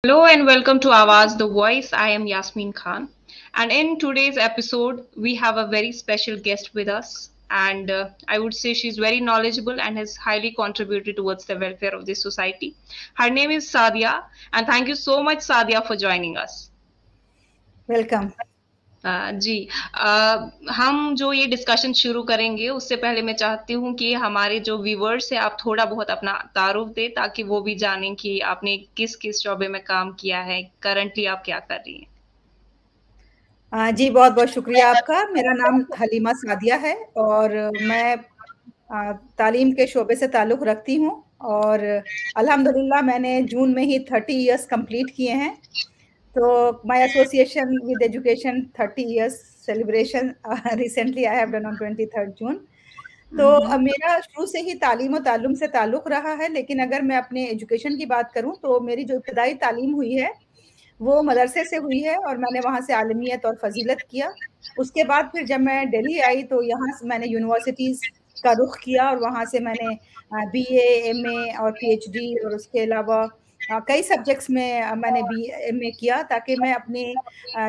Hello and welcome to Awaz the Voice. I am Yasmin Khan. And in today's episode, we have a very special guest with us. And I would say she's very knowledgeable and has highly contributed towards the welfare of this society. Her name is Sadia. And thank you so much, Sadia, for joining us. Welcome. जी हम जो ये discussion शुरू करेंगे उससे पहले मैं चाहती हूँ कि हमारे जो व्यूवर्स हैं आप थोड़ा बहुत अपना तारुफ दें ताकि वो भी जानें कि आपने किस किस शोबे में काम किया है, करंटली आप क्या कर रही हैं। जी, बहुत-बहुत शुक्रिया आपका। मेरा नाम हलीमा सादिया है और मैं तालीम के शोबे से ताल्लुक़ रखती हूँ और अल्हम्दुलिल्लाह मैंने जून में ही 30 इयर्स कंप्लीट किए हैं। तो my association with education 30 years celebration recently I have done on 23rd जून। तो मेरा शुरू से ही तालीम और ताल्लुम से ताल्लुक़ रहा है, लेकिन अगर मैं अपने एजुकेशन की बात करूँ तो मेरी जो इब्तिदाई तालीम हुई है वो मदरसे से हुई है और मैंने वहाँ से आलमियत और फ़ज़ीलत किया। उसके बाद फिर जब मैं दिल्ली आई तो यहाँ से मैंने यूनिवर्सिटीज़ का रुख किया और वहाँ से मैंने बीए, एमए और पीएचडी और उसके अलावा कई सब्जेक्ट्स में मैंने एमए किया ताकि मैं अपनी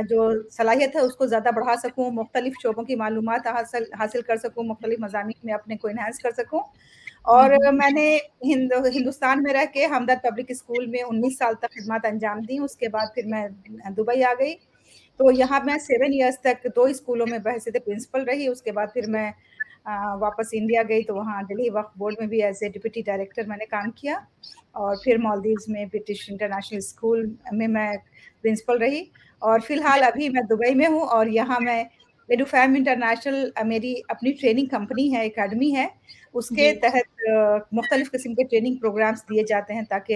जो सलाहियत है उसको ज़्यादा बढ़ा सकूँ, मुख्तलिफ़ शोबों की मालूमात हासिल कर सकूँ, मुख्तलिफ़ मज़ामीन में अपने को एनहांस कर सकूँ। और मैंने हिंदुस्तान में रह के हमदर्द पब्लिक स्कूल में 19 साल तक खिदमत अंजाम दी। उसके बाद फिर मैं दुबई आ गई। तो यहाँ मैं 7 इयर्स तक 2 स्कूलों में बहैसियत प्रिंसिपल रही। उसके बाद फिर मैं वापस इंडिया गई तो वहाँ दिल्ली वक्फ बोर्ड में भी एज़ ए डिप्टी डायरेक्टर मैंने काम किया और फिर मालदीव्स में ब्रिटिश इंटरनेशनल स्कूल में मैं प्रिंसिपल रही और फिलहाल अभी मैं दुबई में हूँ और यहाँ मैं एडुफैम इंटरनेशनल मेरी अपनी ट्रेनिंग कंपनी है, एकेडमी है। उसके तहत मुख्तलिफ़ किस्म के ट्रेनिंग प्रोग्राम्स दिए जाते हैं ताकि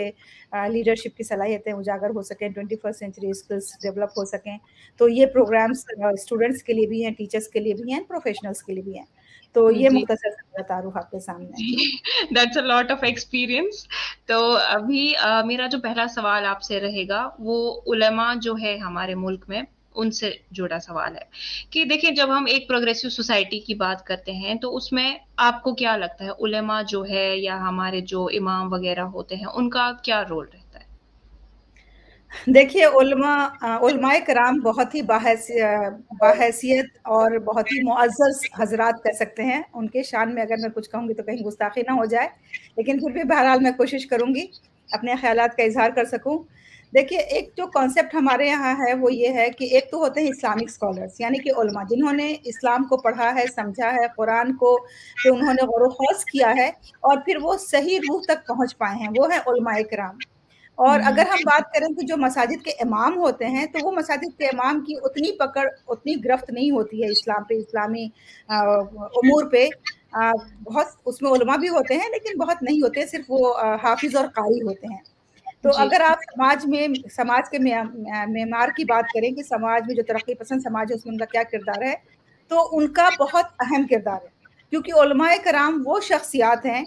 लीडरशिप की सलाहियतें उजागर हो सकें, 21st सेंचुरी स्किल्स डेवलप हो सकें। तो ये प्रोग्राम्स स्टूडेंट्स के लिए भी हैं, टीचर्स के लिए भी हैं, प्रोफेशनल्स के लिए भी हैं। तो ये जी मुख्तसर सा मेरा तारुफ आपके सामने है। जी that's a lot of experience. तो अभी मेरा जो पहला सवाल आपसे रहेगा वो उलेमा जो है हमारे मुल्क में उनसे जुड़ा सवाल है कि देखिए जब हम एक प्रोग्रेसिव सोसाइटी की बात करते हैं तो उसमें आपको क्या लगता है उलेमा जो है या हमारे जो इमाम वगैरह होते हैं उनका क्या रोल रहता है? देखिए उलमाए कराम बहुत ही बाहैसियत और बहुत ही मुअज़्ज़ज़ हज़रात कह सकते हैं। उनके शान में अगर मैं कुछ कहूँगी तो कहीं गुस्ताखी ना हो जाए, लेकिन फिर भी बहरहाल मैं कोशिश करूँगी अपने ख़यालात का इज़हार कर सकूँ। देखिए, एक जो कॉन्सेप्ट हमारे यहाँ है वो ये है कि एक तो होते हैं इस्लामिक स्कॉलर्स यानी कि उलमा जिन्होंने इस्लाम को पढ़ा है, समझा है, कुरान को पे उन्होंने गौर व ख़ौज़ किया है और फिर वो सही रूह तक पहुँच पाए हैं, वो है उलमाए किराम। और अगर हम बात करें कि जो मसाजिद के इमाम होते हैं, तो वो मसाजिद के इमाम की उतनी पकड़, उतनी गिरफ्त नहीं होती है इस्लाम पे, इस्लामी उमूर पे। बहुत उसमें उलमा भी होते हैं, लेकिन बहुत नहीं होते, सिर्फ़ वो हाफ़िज़ और क़ारी होते हैं। तो जी अगर आप समाज के मेमार की बात करें कि समाज में जो तरक्की पसंद समाज है, उसमें उनका क्या किरदार है, तो उनका बहुत अहम किरदार है। क्योंकि उलमाए कराम वो शख्सियात हैं,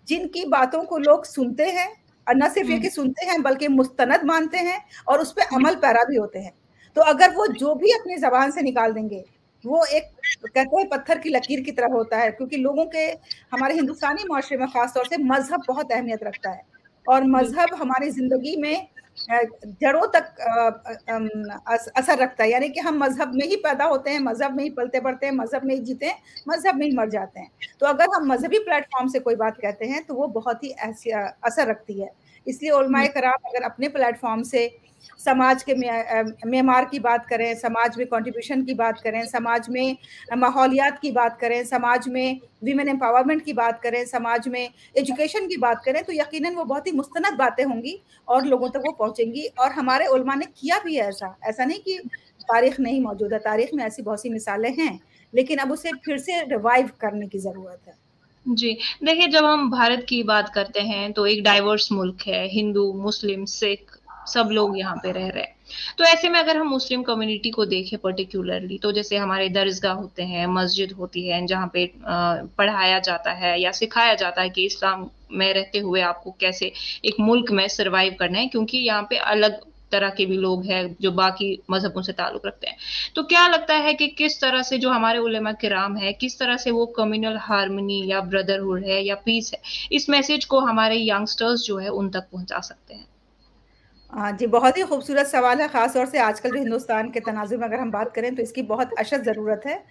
जिनकी बातों को लोग सुनते हैं और न सिर्फ़ ये कि सुनते हैं, बल्कि मुस्तनद मानते हैं और उस पे अमल पैरा भी होते हैं। तो अगर वो जो भी अपनी ज़बान से निकाल देंगे, वो एक कहते हैं पत्थर की लकीर की तरह होता है क्योंकि लोगों के हमारे हिंदुस्तानी माशरे में ख़ास तौर से मज़हब बहुत अहमियत रखता है और मज़हब हमारी ज़िंदगी में जड़ों तक असर रखता है। यानी कि हम मज़हब में ही पैदा होते हैं, मज़हब में ही पलते-बढ़ते हैं, मज़हब में ही जीते हैं, मज़हब में ही मर जाते हैं। तो अगर हम मज़हबी प्लेटफ़ॉर्म से कोई बात कहते हैं, तो वो बहुत ही असर रखती है। इसलिए उलमाए कराम अगर अपने प्लेटफ़ॉर्म से समाज के मेमार की बात करें, समाज में कंट्रीब्यूशन की बात करें, समाज में माहौलियात की बात करें, समाज में वीमेन एम्पावरमेंट की बात करें, समाज में एजुकेशन की बात करें, तो यकीनन वो बहुत ही मुस्तनद बातें होंगी और लोगों तक वो पहुँचेंगी और हमारे उलमा ने किया भी है ऐसा। ऐसा नहीं कि तारीख़ नहीं मौजूद है, तारीख़ में ऐसी बहुत सी मिसालें हैं, लेकिन अब उसे फिर से रिवाइव करने की ज़रूरत है। जी, देखिए जब हम भारत की बात करते हैं तो एक डाइवर्स मुल्क है, हिंदू, मुस्लिम, सिख सब लोग यहाँ पे रह रहे हैं। तो ऐसे में अगर हम मुस्लिम कम्युनिटी को देखें पर्टिकुलरली तो जैसे हमारे दरसगाह होते हैं, मस्जिद होती है जहाँ पे पढ़ाया जाता है या सिखाया जाता है कि इस्लाम में रहते हुए आपको कैसे एक मुल्क में सर्वाइव करना है क्योंकि यहाँ पे अलग तरह के भी लोग हैं जो बाकी मज़हबों से ताल्लुक़ रखते हैं। तो क्या लगता है कि किस तरह से जो हमारे उलेमा किराम है, किस तरह से वो कम्युनल हार्मनी या ब्रदरहुड है या पीस है, इस मैसेज को हमारे यंगस्टर्स जो है उन तक पहुँचा सकते हैं? जी, बहुत ही खूबसूरत सवाल है, ख़ास तौर से आजकल जो हिंदुस्तान के तनाज़ुर में अगर हम बात करें, तो इसकी बहुत अशद ज़रूरत है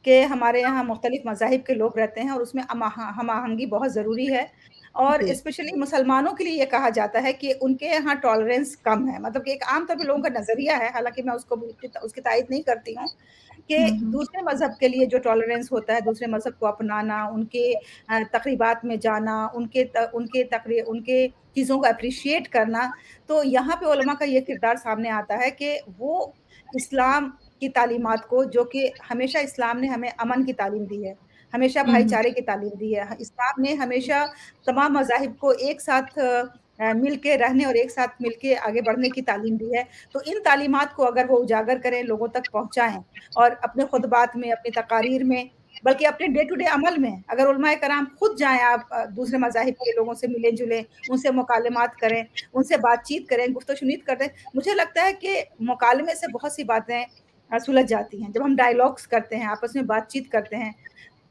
कि हमारे यहाँ मुख़्तलिफ़ मज़ाहिब के लोग रहते हैं और उसमें हम-आहंगी बहुत ज़रूरी है। और जी। स्पेशली मुसलमानों के लिए ये कहा जाता है कि उनके यहाँ टॉलरेंस कम है, मतलब कि एक आम तौर पे लोगों का नज़रिया है, हालाँकि मैं उसको उसकी तायीद नहीं करती हूँ, कि हुँ। दूसरे मज़हब के लिए जो टॉलरेंस होता है, दूसरे मज़हब को अपनाना, उनके तक़रीबात में जाना, उनके चीज़ों को एप्रिशिएट करना, तो यहाँ पे उलमा का ये किरदार सामने आता है कि वो इस्लाम की तालीमात को, जो कि हमेशा इस्लाम ने हमें अमन की तालीम दी है, हमेशा हुँ, हुँ। भाईचारे की तालीम दी है। इस्लाम ने हमेशा तमाम मज़ाहिब को एक साथ मिल के रहने और एक साथ मिल के आगे बढ़ने की तालीम दी है। तो इन तालीमात को अगर वो उजागर करें, लोगों तक पहुँचाएँ और अपने खुतबात में, अपनी तकारीर में, बल्कि अपने डे टू डे अमल में, अगर उलमाए कराम खुद जाएँ, आप दूसरे मज़ाहिब के लोगों से मिलें-जुलें, उनसे मुकालमात करें, उनसे बातचीत करें, गुफ्त-ओ-शुनीद करें। मुझे लगता है कि मुकालमे से बहुत सी बातें सुलझ जाती हैं। जब हम डायलॉग्स करते हैं, आपस में बातचीत करते हैं,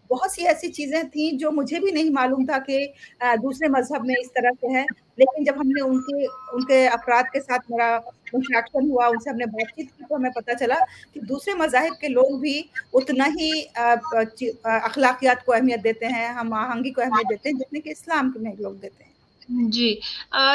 बहुत सी ऐसी चीज़ें थी जो मुझे भी नहीं मालूम था कि दूसरे मज़हब में इस तरह से है, लेकिन जब हमने उनके उनके अफ़राद के साथ मेरा इंटरैक्शन हुआ, उनसे हमने बातचीत की, तो हमें पता चला कि दूसरे मज़ाहिब के लोग भी उतना ही अखलाकियात को अहमियत देते हैं, हम-आहंगी को अहमियत देते हैं, जितने कि इस्लाम में लोग देते हैं। जी।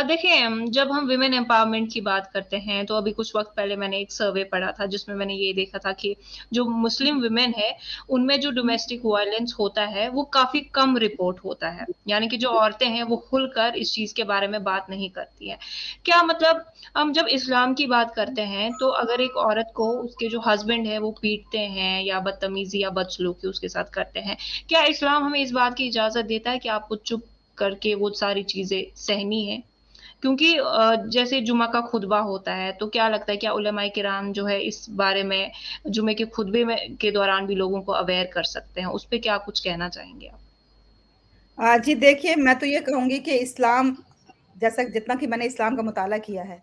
देखिए जब हम वुमेन एम्पावरमेंट की बात करते हैं, तो अभी कुछ वक़्त पहले मैंने एक सर्वे पढ़ा था, जिसमें मैंने ये देखा था कि जो मुस्लिम वुमेन है, उनमें जो डोमेस्टिक वायलेंस होता है, वो काफ़ी कम रिपोर्ट होता है। यानी कि जो औरतें हैं, वो खुलकर इस चीज़ के बारे में बात नहीं करती हैं। क्या मतलब हम जब इस्लाम की बात करते हैं, तो अगर एक औरत को उसके जो हस्बैंड हैं, वो पीटते हैं या बदतमीज़ी या बदसलूकी उसके साथ करते हैं, क्या इस्लाम हमें इस बात की इजाज़त देता है कि आपको चुप करके वो सारी चीज़ें सहनी है? क्योंकि जैसे जुमा का खुतबा होता है, तो क्या लगता है क्या उलमाए किराम जो है इस बारे में जुमे के खुतबे में के दौरान भी लोगों को अवेयर कर सकते हैं? उस पे क्या कुछ कहना चाहेंगे आप? जी देखिए, मैं तो ये कहूँगी कि इस्लाम, जैसा जितना कि मैंने इस्लाम का मुताला किया है,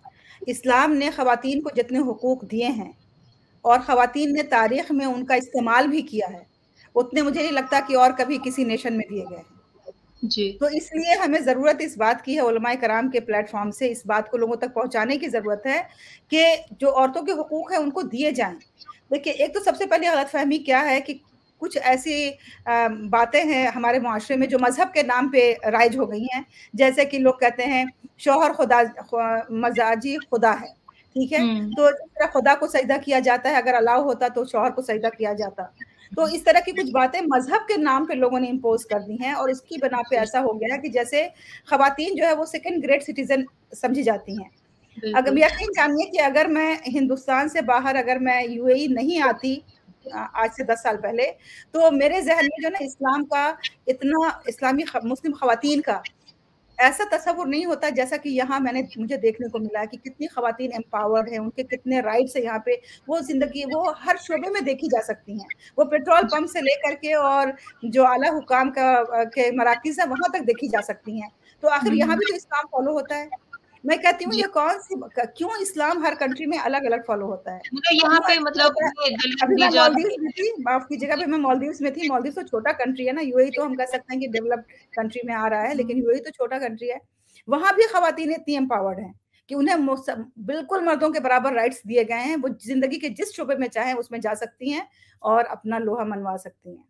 इस्लाम ने ख़वातीन को जितने हुकूक दिए हैं और ख़वातीन ने तारीख़ में उनका इस्तेमाल भी किया है, उतने मुझे नहीं लगता कि और कभी किसी नेशन में दिए गए हैं। जी। तो इसलिए हमें ज़रूरत इस बात की है, उलमाए कराम के प्लेटफ़ॉर्म से इस बात को लोगों तक पहुँचाने की ज़रूरत है कि जो औरतों के हुकूक हैं, उनको दिए जाएँ। देखिए, एक तो सबसे पहले गलतफ़हमी क्या है कि कुछ ऐसी बातें हैं हमारे मुआशरे में जो मज़हब के नाम पे राइज हो गई हैं। जैसे कि लोग कहते हैं शौहर मज़ाजी खुदा है, ठीक है? हुँ। तो जिस तरह खुदा को सजदा किया जाता है, अगर अलाउ होता तो शौहर को सजदा किया जाता। तो इस तरह की कुछ बातें मज़हब के नाम पे लोगों ने इम्पोज़ कर दी हैं और इसकी बिना पे जी, ऐसा हो गया है कि जैसे ख़वातीन जो है वो सेकंड ग्रेड सिटिज़न समझी जाती हैं। अगर बिल्कुल। यकीन जानिए कि अगर मैं हिंदुस्तान से बाहर, अगर मैं यूएई नहीं आती आज से 10 साल पहले, तो मेरे ज़हन में जो ना इस्लाम का इतना इस्लामी मुस्लिम ख़वातीन का ऐसा तसव्वुर नहीं होता जैसा कि यहाँ मुझे देखने को मिला है कि कितनी ख़वातीन एम्पावर्ड हैं, उनके कितने राइट्स हैं यहाँ पे, वो ज़िंदगी वो हर शोबे में देखी जा सकती हैं। वो पेट्रोल जी, पंप से लेकर के और जो आला हुकाम के मराकिज़ हैं, वहाँ तक देखी जा सकती हैं। तो आखिर यहाँ हुँ। भी तो इस्लाम फ़ॉलो होता है। मैं कहती हूँ जी, ये कौन-सी क्यों इस्लाम हर कंट्री में अलग-अलग फ़ॉलो होता है? मतलब यहाँ क्यों पे ऐसा मतलब होता है? ये दलील अभी दी मैं जाती मालदीव्स है। में थी, माफ़ कीजिएगा, अभी मैं मालदीव्स में थी, मालदीव्स तो छोटा कंट्री है ना, यूएई तो हम कह सकते हैं कि डेवलप्ड कंट्री में आ रहा है, लेकिन यूएई तो छोटा कंट्री है। वहाँ भी ख़वातीन इतनी एम्पावर्ड हैं कि उन्हें बिल्कुल मर्दों के बराबर राइट्स दिए गए हैं, वो ज़िंदगी के जिस शोबे में चाहें उसमें जा सकती हैं और अपना लोहा मनवा सकती हैं।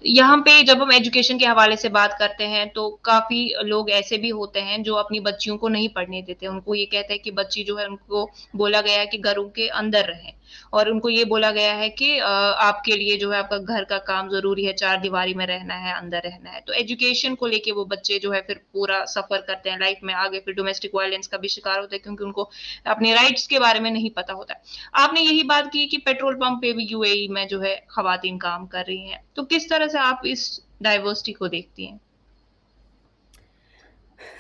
यहाँ पे जब हम एजुकेशन के हवाले से बात करते हैं, तो काफ़ी लोग ऐसे भी होते हैं जो अपनी बच्चियों को नहीं पढ़ने देते। उनको ये कहते हैं कि बच्ची जो है उनको बोला गया है कि घरों के अंदर रहें और उनको ये बोला गया है कि आपके लिए जो है आपका घर का काम ज़रूरी है, चारदीवारी में रहना है, अंदर रहना है। तो एजुकेशन को लेके वो बच्चे जो है फिर पूरा सफ़र करते हैं लाइफ़ में आगे, फिर डोमेस्टिक वायलेंस का भी शिकार होते हैं क्योंकि उनको अपने राइट्स के बारे में नहीं पता होता है। आपने यही बात की कि पेट्रोल पंप पे भी यूएई में जो है खवातीन काम कर रही हैं। तो किस तरह से आप इस डाइवर्सिटी को देखती हैं?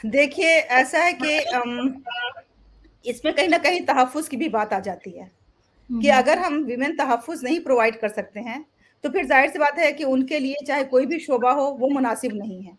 देखिए, ऐसा है कि इसमें कहीं न कहीं तहफ़्फ़ुज़ की भी बात आ जाती है। हुँ, कि हुँ। अगर हम विमेन तहफ़्फ़ुज़ नहीं प्रोवाइड कर सकते हैं, तो फिर ज़ाहिर-सी बात है कि उनके लिए चाहे कोई भी शोबा हो, वो मुनासिब नहीं है।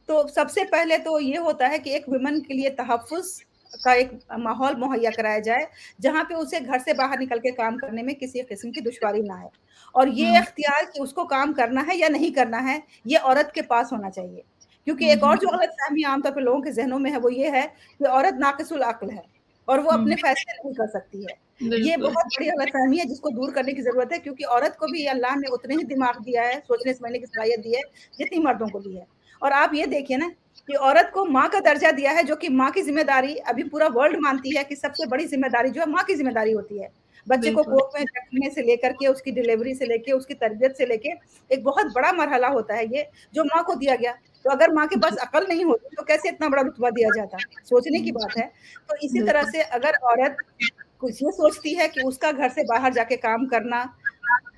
तो सबसे पहले तो ये होता है कि एक वुमन के लिए तहफ़्फ़ुज़ का एक माहौल मुहैया कराया जाए, जहाँ पे उसे घर से बाहर निकल के काम करने में किसी किस्म की दुश्वारी ना आए। और ये हुँ, इख्तियार कि उसको काम करना है या नहीं करना है, ये औरत के पास होना चाहिए। क्योंकि हुँ, एक और हुँ। जो गलतफ़हमी आम तौर पे लोगों के ज़हनों में है, वो ये है कि औरत नाक़िसुल अक़्ल है اور وہ اپنے فیصلے نہیں کر سکتی ہے. یہ بہت بڑی غلط فہمی ہے جس کو دور کرنے کی ضرورت ہے, کیونکہ عورت کو بھی اللہ نے اتنے ہی دماغ دیا ہے, سوچنے سمجھنے کی صلاحیت دی ہے جتنی مردوں کو دی ہے. اور آپ یہ دیکھیے نا کہ عورت کو ماں کا درجہ دیا ہے, جو کہ ماں کی ذمہ داری ابھی پورا ورلڈ مانتی ہے کہ سب سے بڑی ذمہ داری جو ہے ماں کی ذمہ داری ہوتی ہے. بچے کو کوکھ میں رکھنے سے لے کر کے, اس کی ڈیلیوری سے لے کے, اس کی تربیت سے لے کے, ایک بہت بڑا مرحلہ ہوتا ہے یہ جو ماں کو دیا گیا. تو اگر ماں کے پاس عقل نہیں ہوتی تو کیسے اتنا بڑا رتبہ دیا جاتا؟ سوچنے کی بات ہے. تو اسی طرح سے اگر عورت کچھ یہ سوچتی ہے کہ اس کا گھر سے باہر جا کے کام کرنا,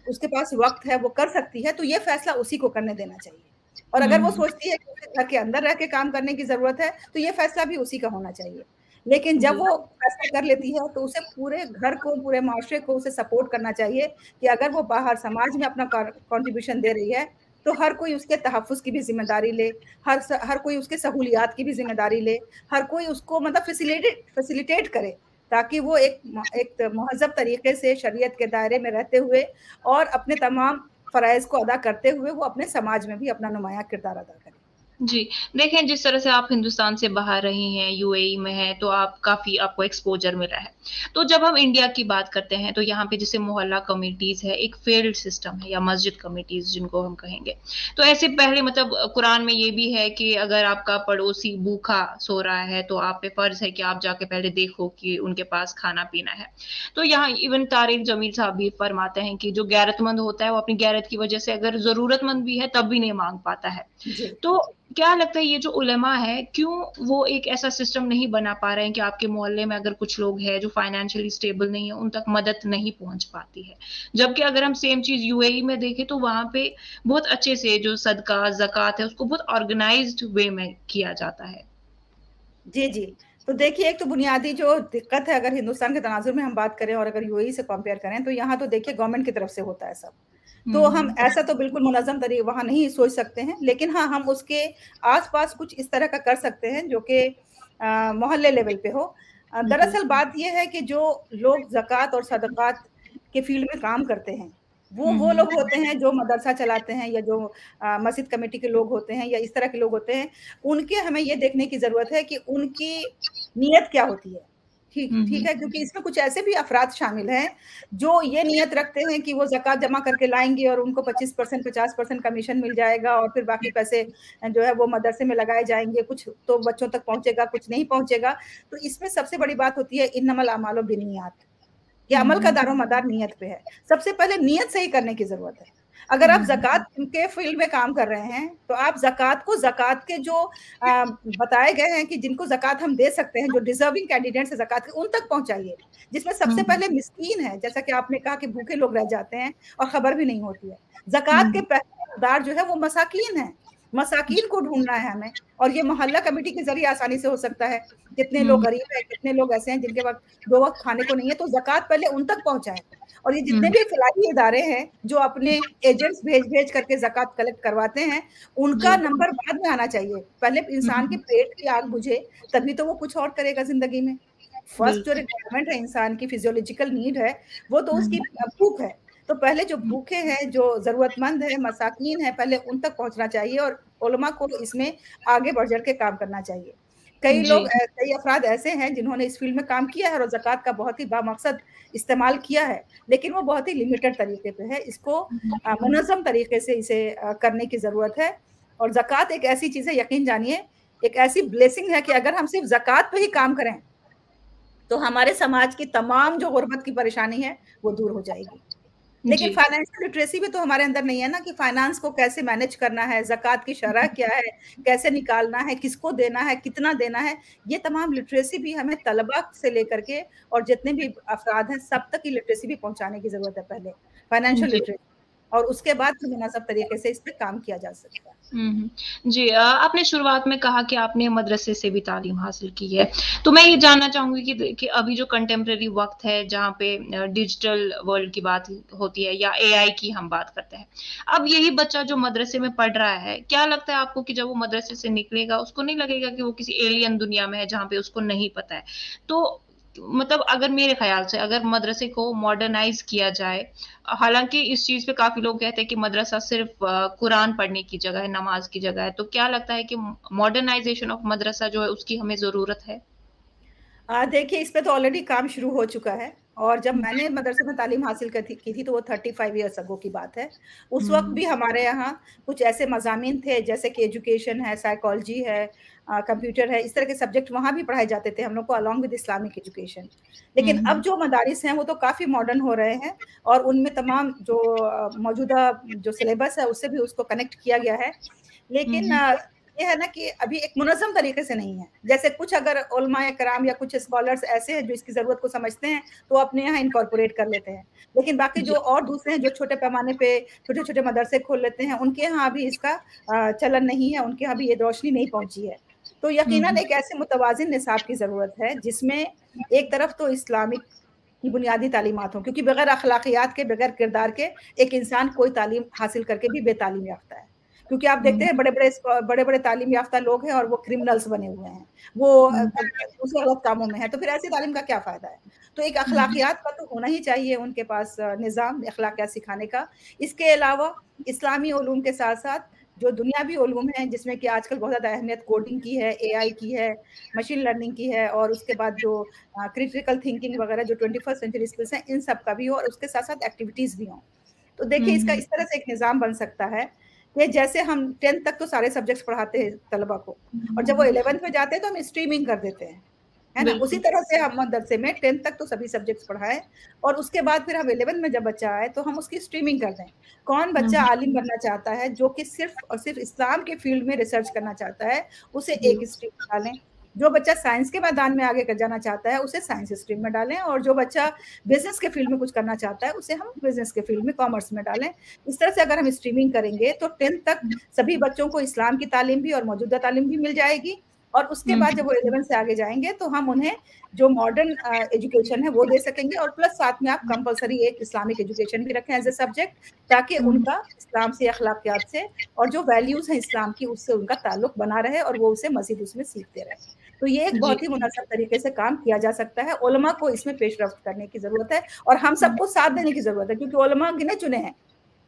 اس کے پاس وقت ہے, وہ کر سکتی ہے, تو یہ فیصلہ اسی کو کرنے دینا چاہیے. اور اگر وہ سوچتی ہے کہ اسے گھر کے اندر رہ کے کام کرنے کی ضرورت ہے, تو یہ فیصلہ بھی اسی کا ہونا چاہیے. لیکن جب وہ فیصلہ کر لیتی ہے تو اسے پورے گھر کو, پورے معاشرے کو اسے سپورٹ کرنا چاہیے کہ اگر وہ باہر سماج میں اپنا کنٹریبیوشن دے رہی ہے تو ہر کوئی اس کے تحفظ کی بھی ذمہ داری لے, ہر کوئی اس کے سہولیات کی بھی ذمہ داری لے, ہر کوئی اس کو مطلب فیسیلیٹیٹ کرے, تاکہ وہ ایک مہذب طریقے سے شریعت کے دائرے میں رہتے ہوئے اور اپنے تمام فرائض کو ادا کرتے ہوئے وہ اپنے سماج میں بھی اپنا نمایاں کردار ادا کرے. جی دیکھیں, جس طرح سے آپ ہندوستان سے باہر رہی ہیں, یو اے ای میں ہیں, تو آپ کافی آپ کو ایکسپوجر ملا ہے. تو جب ہم انڈیا کی بات کرتے ہیں تو یہاں پہ جیسے محلہ کمیٹیز ہے, ایک فیلڈ سسٹم ہے, یا مسجد کمیٹیز جن کو ہم کہیں گے. تو ایسے پہلے مطلب قرآن میں یہ بھی ہے کہ اگر آپ کا پڑوسی بھوکا سو رہا ہے تو آپ پہ فرض ہے کہ آپ جا کے پہلے دیکھو کہ ان کے پاس کھانا پینا ہے. تو یہاں ایون طارق جمیل صاحب بھی فرماتے ہیں کہ جو غیرت مند ہوتا ہے وہ اپنی غیرت کی وجہ سے اگر ضرورت مند بھی ہے تب بھی نہیں مانگ پاتا ہے. تو کیا لگتا ہے یہ جو علماء ہے, کیوں وہ ایک ایسا سسٹم نہیں بنا پا رہے ہیں کہ آپ کے محلے میں اگر کچھ لوگ ہیں جو فائنینشلی اسٹیبل نہیں ہے, ان تک مدد نہیں پہنچ پاتی ہے؟ جبکہ اگر ہم سیم چیز یو اے ای میں دیکھیں تو وہاں پہ بہت اچھے سے جو صدقہ زکوٰۃ ہے اس کو بہت آرگنائزڈ وے میں کیا جاتا ہے. جی تو دیکھیے, ایک تو بنیادی جو دقت ہے اگر ہندوستان کے تناظر میں ہم بات کریں اور اگر یو اے ای سے کمپیئر کریں, تو یہاں تو دیکھیے گورنمنٹ کی طرف سے ہوتا ہے سب. تو ہم ایسا تو بالکل منظم طریقے وہاں نہیں سوچ سکتے ہیں, لیکن ہاں ہم اس کے آس پاس کچھ اس طرح کا کر سکتے ہیں جو کہ محلے لیول پہ ہو. دراصل بات یہ ہے کہ جو لوگ زکوٰۃ اور صدقات کے فیلڈ میں کام کرتے ہیں وہ لوگ ہوتے ہیں جو مدرسہ چلاتے ہیں, یا جو مسجد کمیٹی کے لوگ ہوتے ہیں, یا اس طرح کے لوگ ہوتے ہیں. ان کے ہمیں یہ دیکھنے کی ضرورت ہے کہ ان کی نیت کیا ہوتی ہے. ٹھیک ہے, کیونکہ اس میں کچھ ایسے بھی افراد شامل ہیں جو یہ نیت رکھتے ہیں کہ وہ زکوٰۃ جمع کر کے لائیں گے اور ان کو 25% 50% کمیشن مل جائے گا, اور پھر باقی پیسے جو ہے وہ مدرسے میں لگائے جائیں گے, کچھ تو بچوں تک پہنچے گا, کچھ نہیں پہنچے گا. تو اس میں سب سے بڑی بات ہوتی ہے انما الاعمال بالنیات, یہ عمل کا دار و مدار نیت پہ ہے. سب سے پہلے نیت صحیح کرنے کی ضرورت ہے. اگر آپ زکوٰۃ کے فیلڈ میں کام کر رہے ہیں تو آپ زکوٰۃ کو, زکوٰۃ کے جو بتائے گئے ہیں کہ جن کو زکوٰۃ ہم دے سکتے ہیں, جو ڈیزرونگ کینڈیڈیٹس ہیں زکوٰۃ کے, ان تک پہنچائیے, جس میں سب سے پہلے مسکین ہے, جیسا کہ آپ نے کہا کہ بھوکے لوگ رہ جاتے ہیں اور خبر بھی نہیں ہوتی ہے. زکوٰۃ کے پہلے حقدار جو ہے وہ مساکین ہیں. مساکین کو ڈھونڈنا ہے ہمیں, اور یہ محلہ کمیٹی کے ذریعے آسانی سے ہو سکتا ہے. کتنے لوگ غریب ہیں, کتنے لوگ ایسے ہیں جن کے وقت 2 وقت کھانے کو نہیں ہے, تو زکوٰۃ پہلے ان تک پہنچائیں. اور یہ جتنے بھی فلاحی ادارے ہیں جو اپنے ایجنٹس بھیج کر کے زکوٰۃ کلیکٹ کرواتے ہیں, ان کا نمبر بعد میں آنا چاہیے. پہلے انسان کے پیٹ کی آگ بجھے تبھی تو وہ کچھ اور کرے گا زندگی میں. فرسٹ جو ریکوائرمنٹ ہے انسان کی فیزیولوجیکل نیڈ ہے وہ تو اس کی بھوک ہے. تو پہلے جو بھوکے ہیں, جو ضرورت مند ہیں, مساکین ہیں, پہلے ان تک پہنچنا چاہیے, اور علماء کو اس میں آگے بڑھ چڑھ کے کام کرنا چاہیے. کئی افراد ایسے ہیں جنہوں نے اس فیلڈ میں کام کیا ہے اور زکوٰۃ کا بہت ہی بامقصد استعمال کیا ہے, لیکن وہ بہت ہی لمیٹڈ طریقے پہ ہے. اس کو منظم طریقے سے اسے کرنے کی ضرورت ہے. اور زکوٰۃ ایک ایسی چیز ہے, یقین جانیے ایک ایسی بلیسنگ ہے کہ اگر ہم صرف زکوٰۃ پہ ہی کام کریں تو ہمارے سماج کی تمام جو غربت کی پریشانی ہے وہ دور ہو جائے گی. لیکن فائنینشیل لٹریسی بھی تو ہمارے اندر نہیں ہے نا, کہ فائنانس کو کیسے مینج کرنا ہے, زکوٰۃ کی شرح کیا ہے, کیسے نکالنا ہے, کس کو دینا ہے, کتنا دینا ہے. یہ تمام لٹریسی بھی ہمیں طلباء سے لے کر کے اور جتنے بھی افراد ہیں سب تک کی لٹریسی بھی پہنچانے کی ضرورت ہے. پہلے فائنینشیل لٹریسی, اور اس کے بعد مناسب طریقے سے اس پہ کام کیا جا سکتا ہے. جی, آپ نے شروعات میں کہا کہ آپ نے مدرسے سے بھی تعلیم حاصل کی ہے, تو میں یہ جاننا چاہوں گی کہ ابھی جو کنٹمپریری وقت ہے جہاں پہ ڈیجیٹل ورلڈ کی بات ہوتی ہے یا اے آئی کی ہم بات کرتے ہیں, اب یہی بچہ جو مدرسے میں پڑھ رہا ہے, کیا لگتا ہے آپ کو کہ جب وہ مدرسے سے نکلے گا اس کو نہیں لگے گا کہ وہ کسی ایلین دنیا میں ہے جہاں پہ اس کو نہیں پتہ ہے؟ تو مطلب اگر میرے خیال سے اگر مدرسے کو ماڈرنائز کیا جائے, حالانکہ اس چیز پہ کافی لوگ کہتے ہیں کہ مدرسہ صرف قرآن پڑھنے کی جگہ ہے, نماز کی جگہ ہے, تو کیا لگتا ہے کہ ماڈرنائزیشن آف مدرسہ جو ہے اس کی ہمیں ضرورت ہے؟ देखिए इस पे तो ऑलरेडी काम शुरू हो चुका है, और जब मैंने मदरसे में तालीम हासिल की थी तो वो 35 ईयर्स अगो की बात है। उस वक़्त भी हमारे यहाँ कुछ ऐसे मज़ामीन थे जैसे कि एजुकेशन है, साइकोलॉजी है, कंप्यूटर है, इस तरह के सब्जेक्ट वहाँ भी पढ़ाए जाते थे हम लोग को अलॉन्ग विद इस्लामिक एजुकेशन। लेकिन अब जो मदारिस हैं वो तो काफ़ी मॉडर्न हो रहे हैं, और उनमें तमाम जो मौजूदा जो सिलेबस है उससे भी उसको कनेक्ट किया गया है। लेकिन ये है ना कि अभी एक मुनज़्ज़म तरीके से नहीं है। जैसे कुछ अगर उलमाए कराम या कुछ स्कॉलर्स ऐसे हैं जो इसकी ज़रूरत को समझते हैं, तो अपने यहाँ इनकॉर्पोरेट कर लेते हैं। लेकिन बाकी जो जी। और दूसरे हैं जो छोटे पैमाने पे छोटे-छोटे मदरसे खोल लेते हैं, उनके यहाँ अभी इसका चलन नहीं है, उनके यहाँ भी ये रोशनी नहीं पहुँची है। तो यकीनन एक ऐसे मुतवाज़िन निसाब की ज़रूरत है, जिसमें एक तरफ तो इस्लामिक की बुनियादी तालीमात हों, क्योंकि बगैर अखलाकियात के, बगैर किरदार के एक इंसान कोई तालीम हासिल करके भी बेतालीम याफ्ता है। क्योंकि आप देखते हैं बड़े-बड़े तालीम याफ्ता लोग हैं और वो क्रिमिनल्स बने हुए हैं। वो दूसरे गलत कामों में हैं, तो फिर ऐसी तालीम का क्या फ़ायदा है? तो एक अखलाकियात का तो होना ही चाहिए उनके पास निज़ाम अखलाकियात सिखाने का। इसके अलावा इस्लामी उलूम के साथ-साथ जो दुनियावी उलूम हैं, जिसमें कि आजकल बहुत ज़्यादा अहमियत कोडिंग की है, एआई की है, मशीन लर्निंग की है, और उसके बाद जो क्रिटिकल थिंकिंग वगैरह जो 21st सेंचुरी स्किल्स हैं, इन सब का भी हो, और उसके साथ-साथ एक्टिविटीज़ भी हों। तो देखिए इसका इस तरह से एक निज़ाम बन सकता है कि जैसे हम 10th तक तो सारे सब्जेक्ट्स पढ़ाते हैं तलबा को, और जब वो 11th में जाते हैं तो हम स्ट्रीमिंग कर देते हैं, है ना? उसी बिल्कुल। तरह से हम मदरसे में 10th तक तो सभी सब्जेक्ट्स पढ़ाएँ, और उसके बाद फिर हम 11th में जब बच्चा आए तो हम उसकी स्ट्रीमिंग कर दें। कौन बच्चा आलिम बनना चाहता है, जो कि सिर्फ़ और सिर्फ़ इस्लाम के फ़ील्ड में रिसर्च करना चाहता है, उसे जी। एक स्ट्रीम में डालें। जो बच्चा साइंस के मैदान में आगे जाना चाहता है, उसे साइंस स्ट्रीम में डालें, और जो बच्चा बिज़नेस के फ़ील्ड में कुछ करना चाहता है, उसे हम बिज़नेस के फ़ील्ड में, कॉमर्स में डालें। इस तरह से अगर हम स्ट्रीमिंग करेंगे तो 10th तक सभी बच्चों को इस्लाम की तालीम भी और मौजूदा तालीम भी मिल जाएगी, और उसके बाद जब वो 11th से आगे जाएँगे तो हम उन्हें जो मॉडर्न एजुकेशन है वो दे सकेंगे, और प्लस साथ में आप कंपल्सरी एक इस्लामिक एजुकेशन भी रखें एज़ अ सब्जेक्ट, ताकि उनका इस्लाम से, अखलाकियात से और जो वैल्यूज़ हैं इस्लाम की, उससे उनका ताल्लुक बना रहे और वो उसे मज़ीद उसमें सीखते रहें। तो ये एक जी। बहुत ही मुनासिब तरीके से काम किया जा सकता है। उलमा को इसमें पेशरफ्त करने की ज़रूरत है, और हम सबको साथ देने की ज़रूरत है, क्योंकि उलमा गिने-चुने हैं।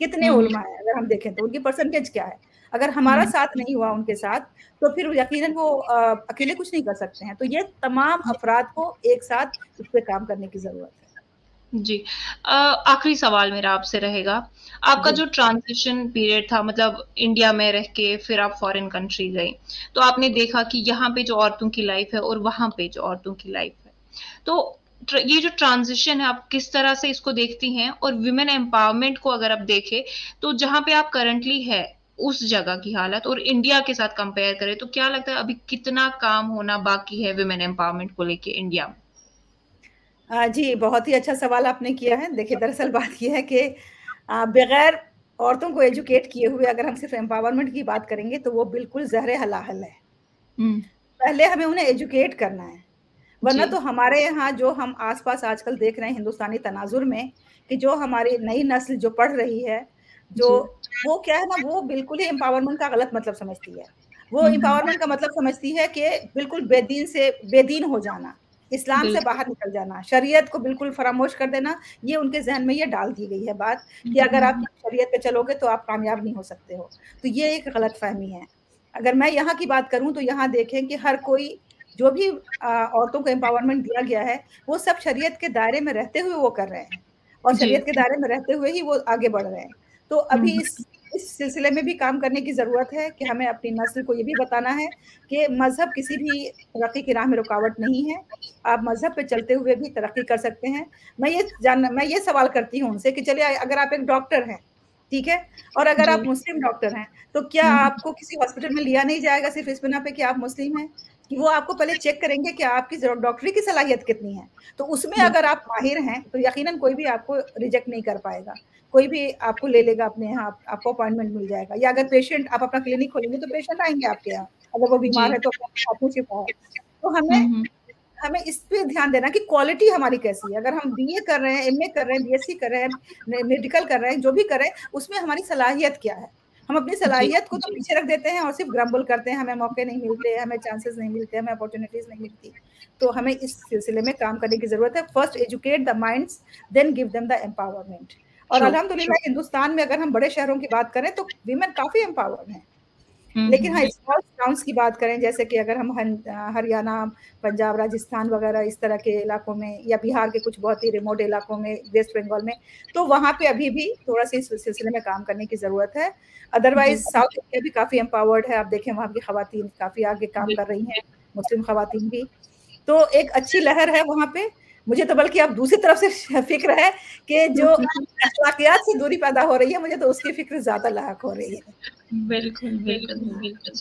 कितने उलमा हैं अगर हम देखें तो उनकी परसेंटेज क्या है? अगर हमारा साथ नहीं हुआ उनके साथ, तो फिर यकीनन वो अकेले कुछ नहीं कर सकते हैं। तो ये तमाम अफ़राद को एक साथ इस पे काम करने की ज़रूरत है। जी। आखिरी सवाल मेरा आपसे रहेगा, आपका जी। जो ट्रांज़िशन पीरियड था, मतलब इंडिया में रह के फिर आप फ़ॉरेन कंट्री गईं, तो आपने देखा कि यहाँ पे जो औरतों की लाइफ़ है और वहाँ पे जो औरतों की लाइफ़ है। तो ये जो ट्रांज़िशन है, आप किस तरह से इसको देखती हैं? और वुमेन एम्पावरमेंट को अगर आप देखें, तो जहाँ पे आप करंटली है, उस जगह की हालत और इंडिया के साथ कंपेयर करें, तो क्या लगता है अभी कितना काम होना बाकी है वुमेन एम्पावरमेंट को लेके इंडिया में? जी, बहुत ही अच्छा सवाल आपने किया है। देखिए, दरअसल बात ये है कि बगैर औरतों को एजुकेट किए हुए अगर हम सिर्फ़ एम्पावरमेंट की बात करेंगे, तो वो बिल्कुल ज़हर हलाहल है। हुँ। पहले हमें उन्हें एजुकेट करना है, वरना जी। तो हमारे यहाँ जो हम आस-पास आजकल देख रहे हैं हिंदुस्तानी तनाज़ुर में, कि जो हमारी नई नस्ल जो पढ़ रही है, जो जी। वो क्या है ना, वो बिल्कुल ही एम्पावरमेंट का गलत मतलब समझती है। वो हुँ, हुँ। एम्पावरमेंट का मतलब समझती है कि बिल्कुल बेदीन हो जाना, इस्लाम से बिल्कुल। बाहर निकल जाना, शरीयत को बिल्कुल फ़रामोश कर देना। ये उनके ज़हन में ये डाल दी गई है बात, हुँ, कि अगर आप हुँ। शरीयत पे चलोगे तो आप कामयाब नहीं हो सकते हो। तो ये एक गलतफ़हमी है। अगर मैं यहाँ की बात करूँ तो यहाँ देखें कि हर कोई जो भी औरतों को एम्पावरमेंट दिया गया है, वो सब शरीयत के दायरे में रहते हुए वो कर रहे हैं, और जी। शरीयत के दायरे में रहते हुए ही वो आगे बढ़ रहे हैं। तो हुँ, अभी हुँ। इस सिलसिले में भी काम करने की ज़रूरत है कि हमें अपनी नस्ल को ये भी बताना है कि मज़हब किसी भी तरक्की की राह में रुकावट नहीं है। आप मज़हब पे चलते हुए भी तरक्की कर सकते हैं। मैं ये सवाल करती हूँ उनसे कि चलिए अगर आप एक डॉक्टर हैं, ठीक है? और अगर आप जी। मुस्लिम डॉक्टर हैं, तो क्या हुँ, हुँ। आपको किसी हॉस्पिटल में लिया नहीं जाएगा सिर्फ़ इस बिना पे कि आप मुस्लिम हैं? कि वो आपको पहले चेक करेंगे कि आपकी डॉक्टरी की सलाहियत कितनी है। तो उसमें अगर बिल्कुल। आप माहिर हैं, तो यकीनन कोई भी आपको रिजेक्ट नहीं कर पाएगा। कोई भी आपको ले लेगा अपने यहाँ, आपको अपॉइंटमेंट मिल जाएगा, या अगर पेशेंट आप अपना क्लिनिक खोलेंगे तो पेशेंट आएँगे आपके यहाँ। अगर वो बीमार जी। है तो आपको शिफ़ा है। तो हुँ, हमें हुँ। हमें इस पे ध्यान देना कि क्वालिटी हमारी कैसी है। अगर हम बीए कर रहे हैं, एमए कर रहे हैं, बीएससी कर रहे हैं, मेडिकल कर रहे हैं, जो भी कर रहे हैं, उसमें हमारी सलाहियत क्या है? हम अपनी जी। सलाहियत को तो पीछे रख देते हैं और सिर्फ़ ग्रम्बल करते हैं, हमें मौके नहीं मिलते, हमें चांसेस नहीं मिलते, हमें अपॉर्च्युनिटीज़ नहीं मिलती। तो हमें इस सिलसिले में काम करने की ज़रूरत है। First educate the minds, then give them the empowerment. और ट्रू। अल्हम्दुलिल्लाह हिंदुस्तान में अगर हम बड़े शहरों की बात करें तो विमेन काफ़ी एम्पावर्ड हैं। लेकिन हाँ, स्मॉल टाउन्स की बात करें, जैसे कि अगर हम हरियाणा, पंजाब, राजस्थान वगैरह इस तरह के इलाकों में, या बिहार के कुछ बहुत ही रिमोट इलाकों में, वेस्ट बंगाल में, तो वहाँ पे अभी भी थोड़ा-सा इस सिलसिले में काम करने की ज़रूरत है। अदरवाइज़ साउथ इंडिया भी काफ़ी एम्पावर्ड है, आप देखें वहाँ की ख़वातीन काफ़ी आगे काम कर रही हैं, मुस्लिम ख़वातीन भी। तो एक अच्छी लहर है वहाँ पे। मुझे तो बल्कि अब दूसरी तरफ से फ़िक्र है कि जो अखलाकियात से दूरी पैदा हो रही है, मुझे तो उसकी फ़िक्र ज़्यादा लायक हो रही है। बिल्कुल, बिल्कुल, बिल्कुल।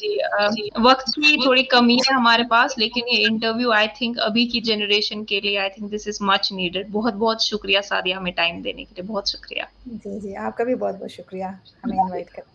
जी, वक़्त की थोड़ी कमी है हमारे पास, लेकिन ये इंटरव्यू आई थिंक अभी की जनरेशन के लिए I think this is much needed. बहुत-बहुत शुक्रिया सादिया, हमें टाइम देने के लिए, बहुत शुक्रिया। जी, जी, आपका भी बहुत-बहुत शुक्रिया हमें इनवाइट करने